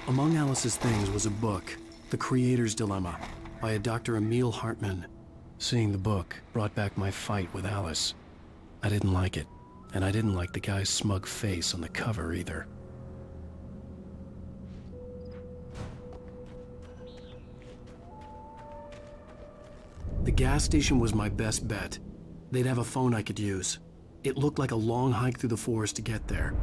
Among Alice's things was a book, The Creator's Dilemma, by a Dr. Emil Hartmann. Seeing the book brought back my fight with Alice. I didn't like it, and I didn't like the guy's smug face on the cover either. The gas station was my best bet. They'd have a phone I could use. It looked like a long hike through the forest to get there.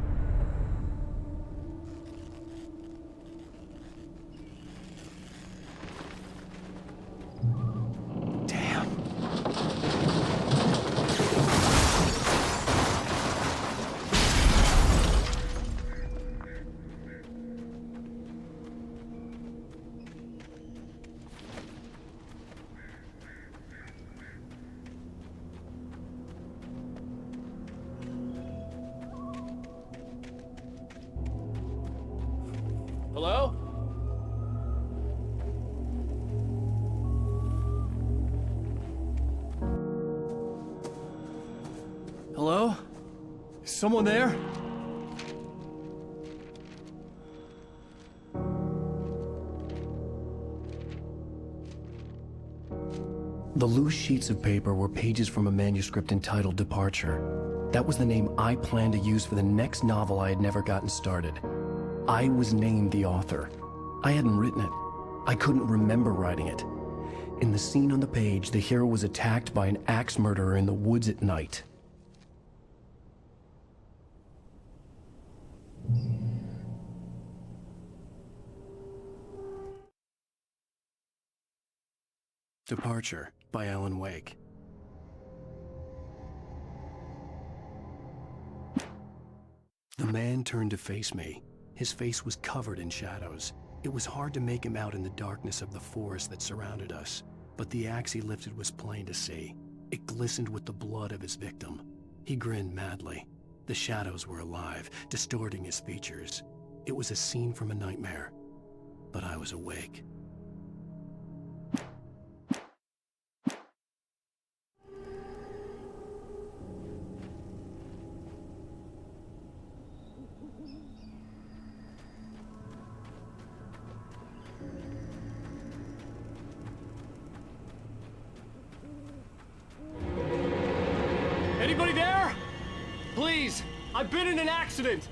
Hello? Hello? Is someone there? The loose sheets of paper were pages from a manuscript entitled Departure. That was the name I planned to use for the next novel I had never gotten started. I was named the author. I hadn't written it. I couldn't remember writing it. In the scene on the page, the hero was attacked by an axe murderer in the woods at night. Departure by Alan Wake. The man turned to face me. His face was covered in shadows. It was hard to make him out in the darkness of the forest that surrounded us, but the axe he lifted was plain to see. It glistened with the blood of his victim. He grinned madly. The shadows were alive, distorting his features. It was a scene from a nightmare, but I was awake. Anybody there? Please, I've been in an accident.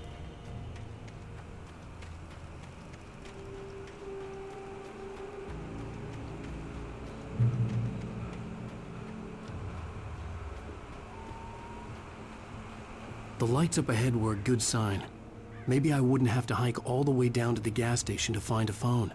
The lights up ahead were a good sign. Maybe I wouldn't have to hike all the way down to the gas station to find a phone.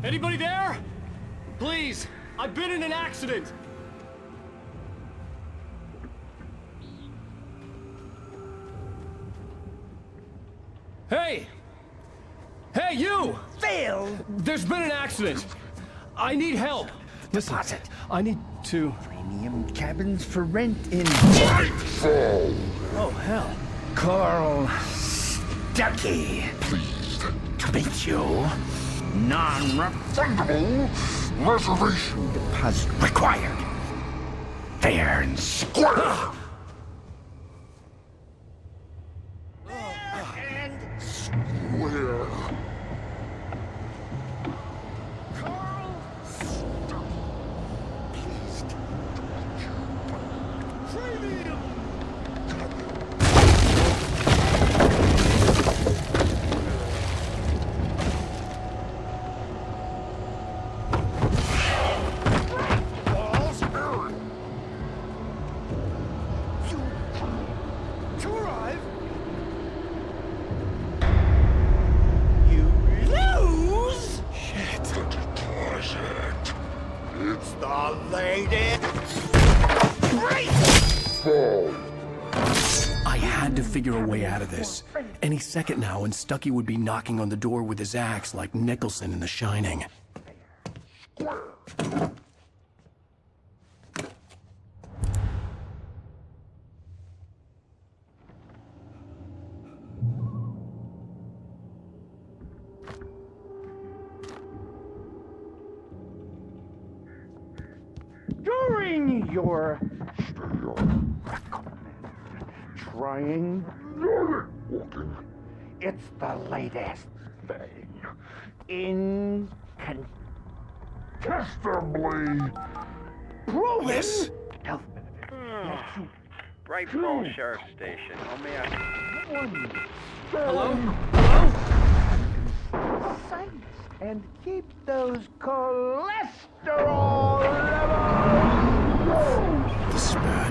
Anybody there? Please, I've been in an accident. Hey! Hey, you! Phil! There's been an accident. I need help. Listen, Deposit. I need to... Premium cabins for rent in Nightfall! Oh, hell. Carl Stuckey. Pleased. To meet you. Non-refundable Reservation deposit required. Fair and square! and Square. Carl Stuckey. Pleased to meet you. Premium. To arrive. You lose. Shit. The deposit. It's The lady. Great. fall. I had to figure a way out of this. Any second now, and Stuckey would be knocking on the door with his axe like Nicholson in The Shining. Square. during your trying. Walking. It's the latest thing. Incontestably proven. Yes. Health benefit. Rifle Sheriff Station. How may I... Hello? Hello? Sights and keep those cholesterol levels. This is bad.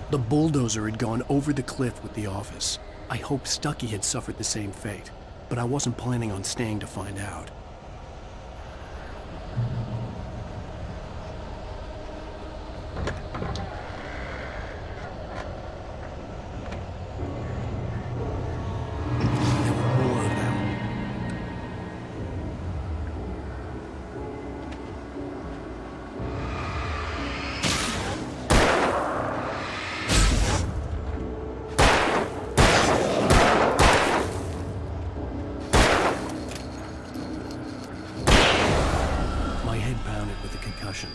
The bulldozer had gone over the cliff with the office. I hoped Stucky had suffered the same fate, but I wasn't planning on staying to find out. There were more of them. My head pounded with a concussion.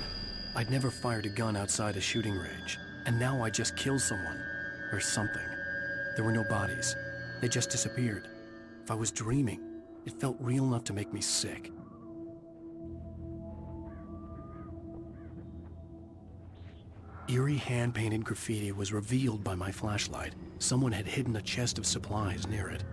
I'd never fired a gun outside a shooting range, and now I just killed someone. Or something. There were no bodies. They just disappeared. If I was dreaming, it felt real enough to make me sick. Eerie hand-painted graffiti was revealed by my flashlight. Someone had hidden a chest of supplies near it.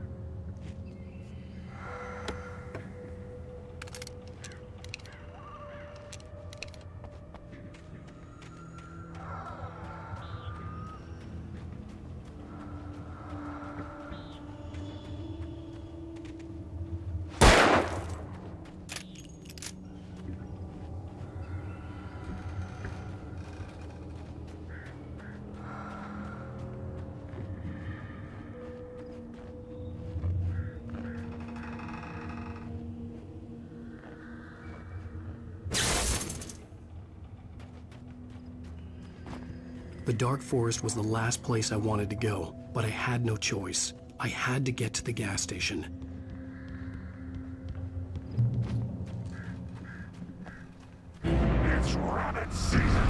The dark forest was the last place I wanted to go, but I had no choice. I had to get to the gas station. It's rabbit season.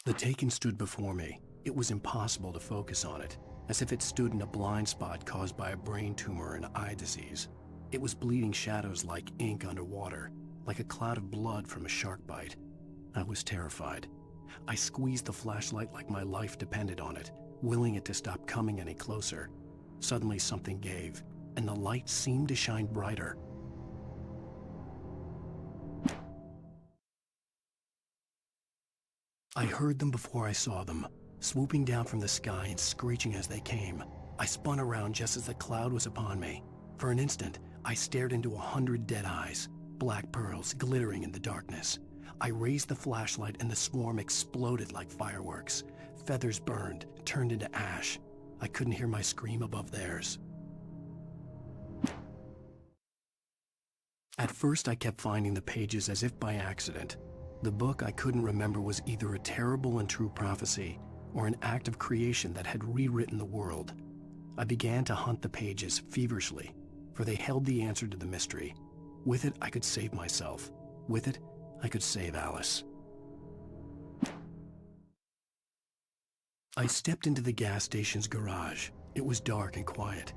The Taken stood before me. It was impossible to focus on it, as if it stood in a blind spot caused by a brain tumor and eye disease. It was bleeding shadows like ink underwater, like a cloud of blood from a shark bite. I was terrified. I squeezed the flashlight like my life depended on it, willing it to stop coming any closer. Suddenly something gave, and the light seemed to shine brighter. I heard them before I saw them, swooping down from the sky and screeching as they came. I spun around just as the cloud was upon me. For an instant, I stared into 100 dead eyes, black pearls glittering in the darkness. I raised the flashlight and the swarm exploded like fireworks. Feathers burned, turned into ash. I couldn't hear my scream above theirs. At first, I kept finding the pages as if by accident. The book I couldn't remember was either a terrible and true prophecy or an act of creation that had rewritten the world. I began to hunt the pages feverishly, for they held the answer to the mystery. With it, I could save myself. With it, I could save Alice. I stepped into the gas station's garage. It was dark and quiet.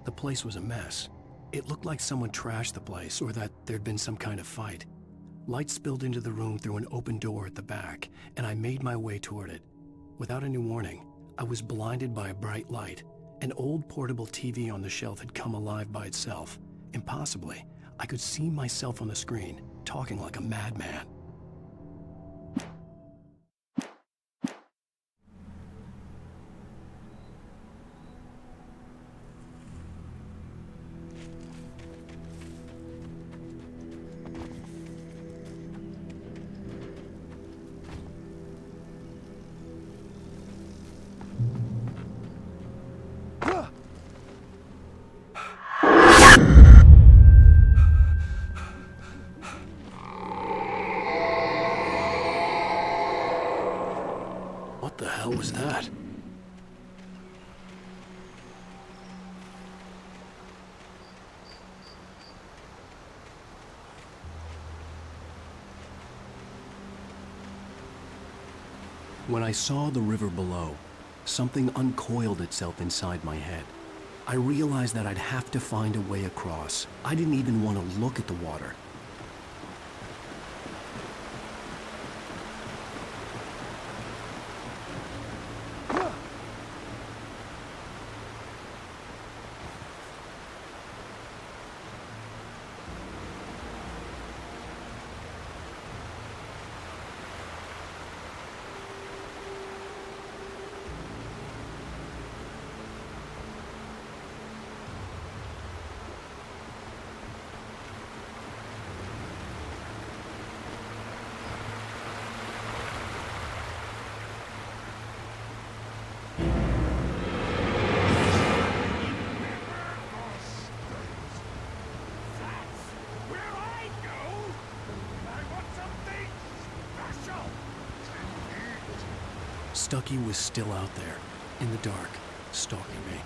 The place was a mess. It looked like someone trashed the place or that there'd been some kind of fight. Light spilled into the room through an open door at the back, and I made my way toward it. Without any warning, I was blinded by a bright light. An old portable TV on the shelf had come alive by itself. Impossibly, I could see myself on the screen, talking like a madman. What the hell was that? When I saw the river below, something uncoiled itself inside my head. I realized that I'd have to find a way across. I didn't even want to look at the water. Stucky was still out there, in the dark, stalking me.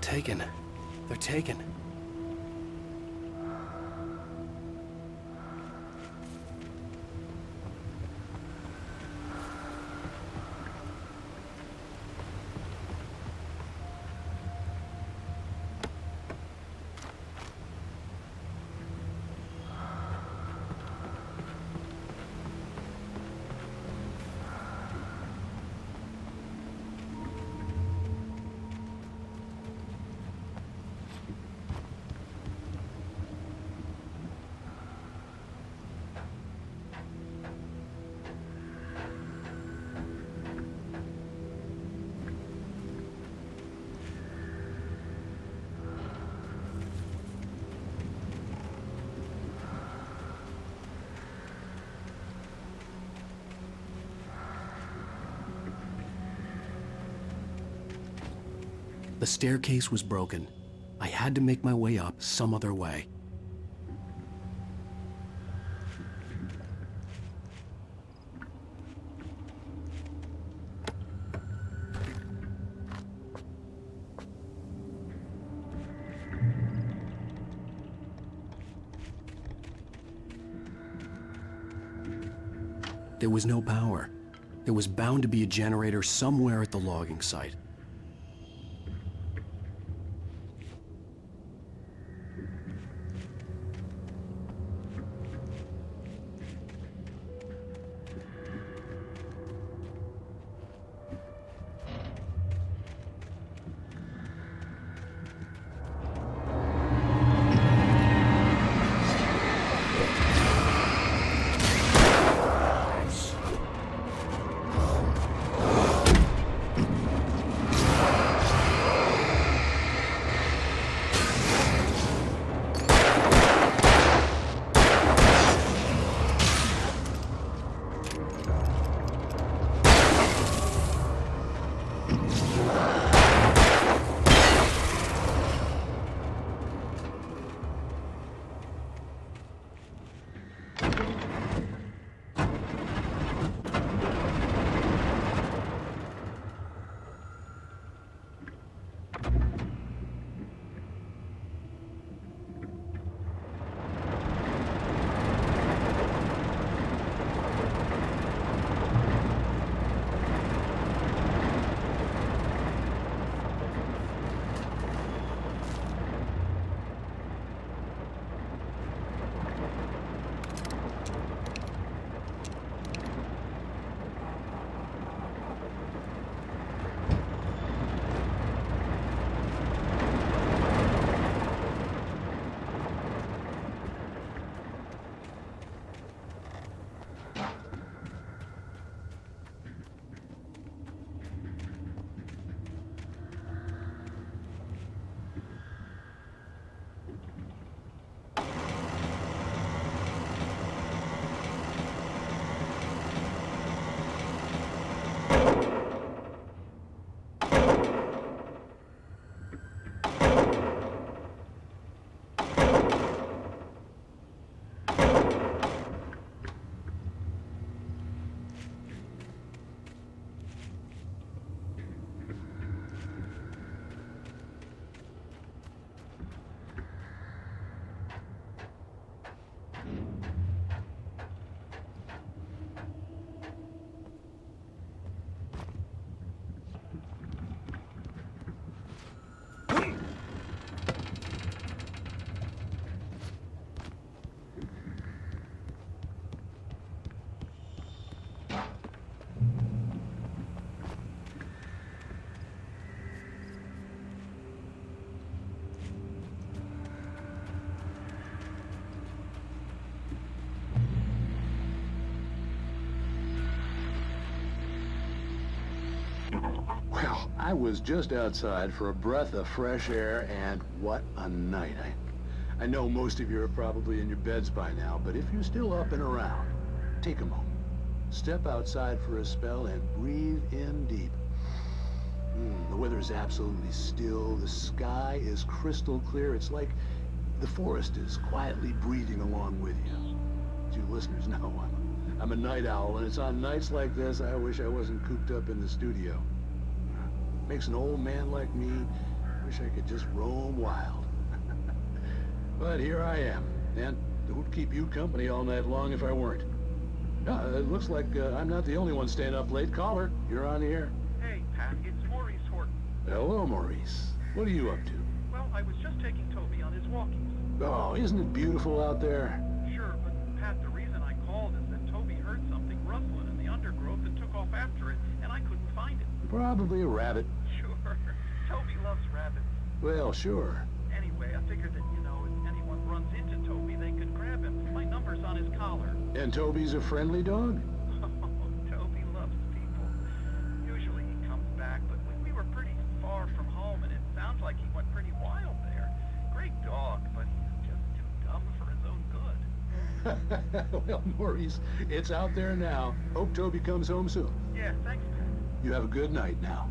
Taken. They're taken. The staircase was broken. I had to make my way up some other way. There was no power. There was bound to be a generator somewhere at the logging site. Well, I was just outside for a breath of fresh air, and what a night. I know most of you are probably in your beds by now, but if you're still up and around, take a moment. Step outside for a spell and breathe in deep. The weather is absolutely still. The sky is crystal clear. It's like the forest is quietly breathing along with you. As you listeners know, I'm a night owl, and it's on nights like this I wish I wasn't cooped up in the studio. Makes an old man like me wish I could just roam wild. But here I am, and it would keep you company all night long if I weren't. It looks like I'm not the only one staying up late. Caller, you're on the air. Hey, Pat, it's Maurice Horton. Hello, Maurice. What are you up to? Well, I was just taking Toby on his walkies. Oh, isn't it beautiful out there? Sure, but Pat, the reason I called is that Toby heard something rustling in the undergrowth and took off after it, and I couldn't find it. Probably a rabbit. Sure. Toby loves rabbits. Well, sure. Anyway, I figured that, if anyone runs into Toby, they could grab him. My number's on his collar. And Toby's a friendly dog? Toby loves people. Usually he comes back, but we were pretty far from home, and it sounds like he went pretty wild there. Great dog, but he's just too dumb for his own good. Well, Maurice, it's out there now. Hope Toby comes home soon. Yeah, thanks, Pat. You have a good night now.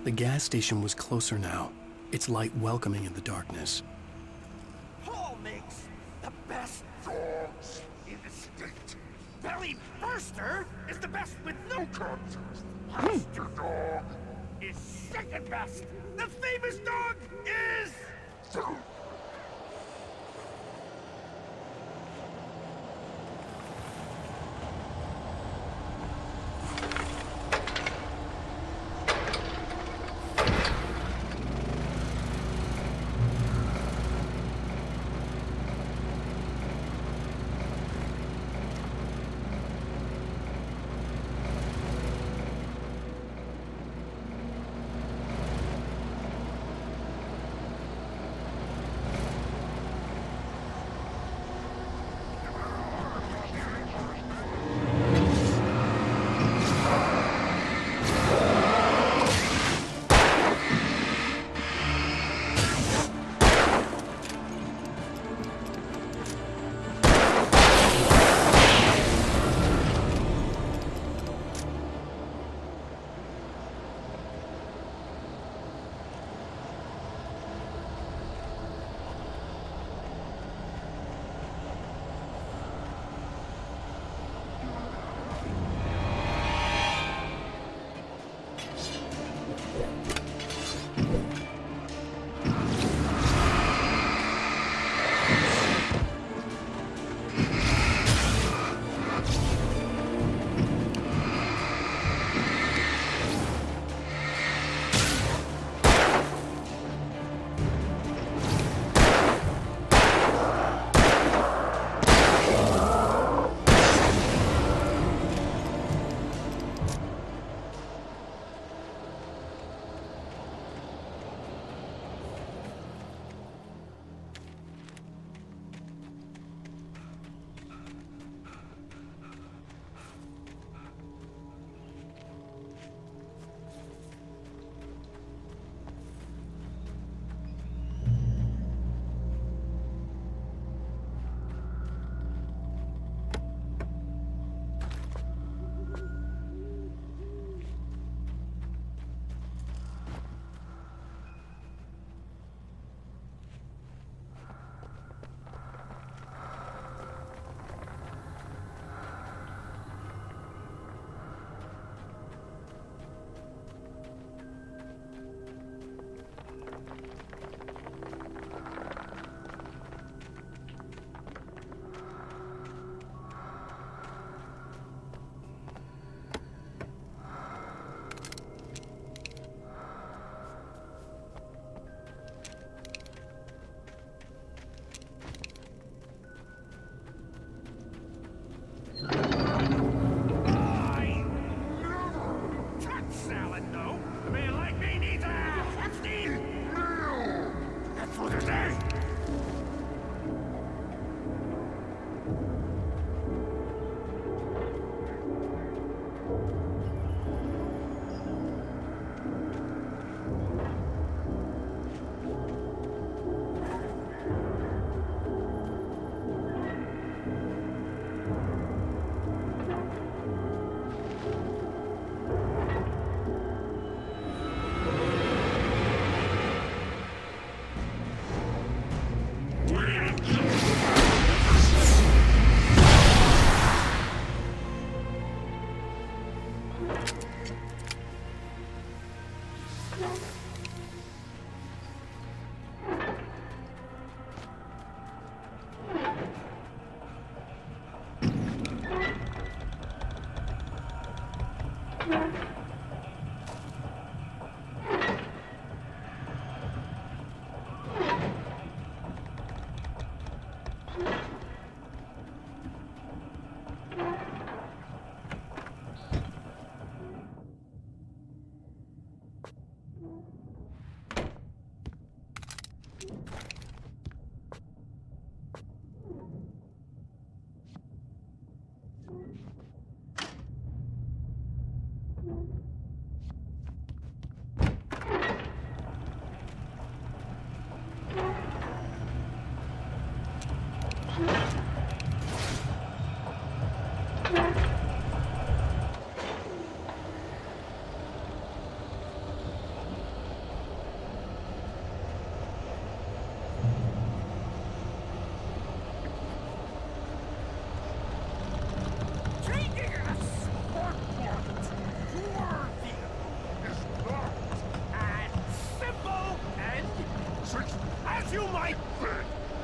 The gas station was closer now, its light welcoming in the darkness. Paul makes the best Dogs in the state. Belly Burster is the best with no Contest. Mr. Dog. is second best. The famous dog is Third. thought you might.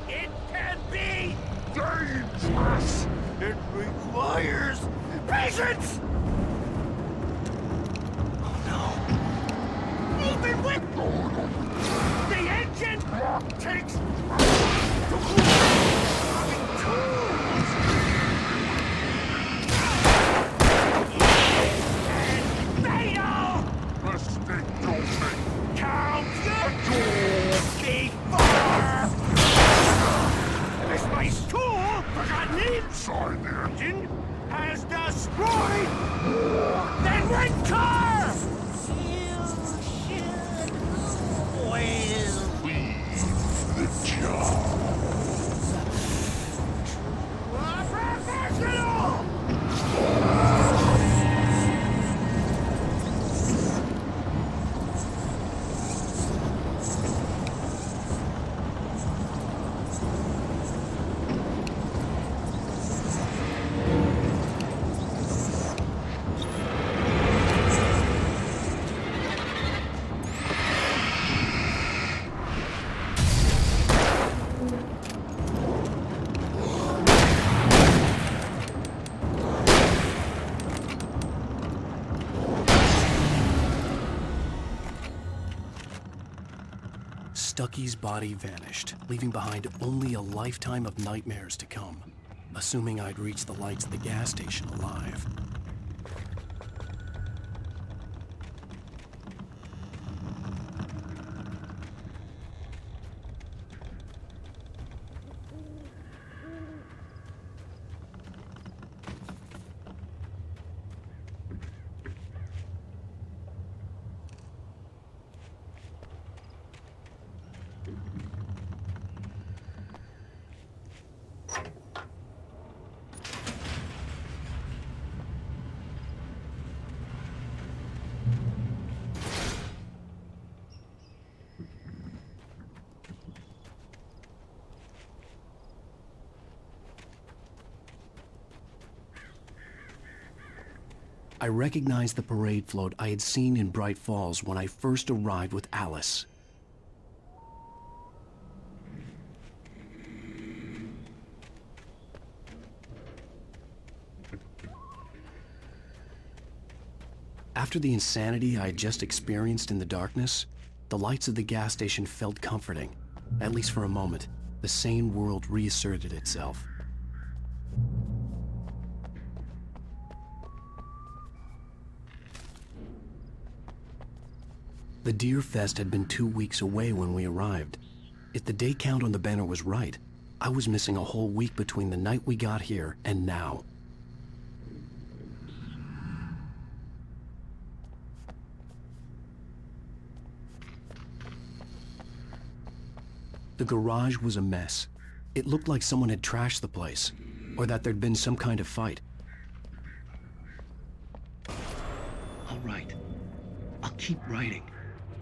It can be Dangerous! It requires patience! Oh no. Even with the engine takes and fatal! Mistake don't make. Count before this nice tool, forgotten Inside the engine, has destroyed then rent car! You should leave the job. Professional! Stucky's body vanished, leaving behind only a lifetime of nightmares to come, assuming I'd reach the lights at the gas station alive. I recognized the parade float I had seen in Bright Falls when I first arrived with Alice. After the insanity I had just experienced in the darkness, the lights of the gas station felt comforting. At least for a moment, the sane world reasserted itself. The Deer Fest had been 2 weeks away when we arrived. If the day count on the banner was right, I was missing a whole week between the night we got here and now. The garage was a mess. It looked like someone had trashed the place, or that there'd been some kind of fight. All right, I'll keep writing.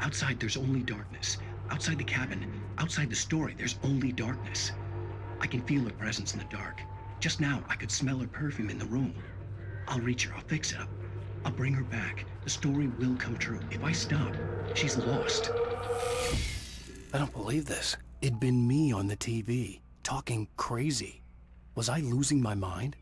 Outside, there's only darkness. Outside the cabin, outside the story, there's only darkness. I can feel her presence in the dark. Just now, I could smell her perfume in the room. I'll reach her, I'll fix it up. I'll bring her back. The story will come true. If I stop, she's lost. I don't believe this. It'd been me on the TV, talking crazy. Was I losing my mind?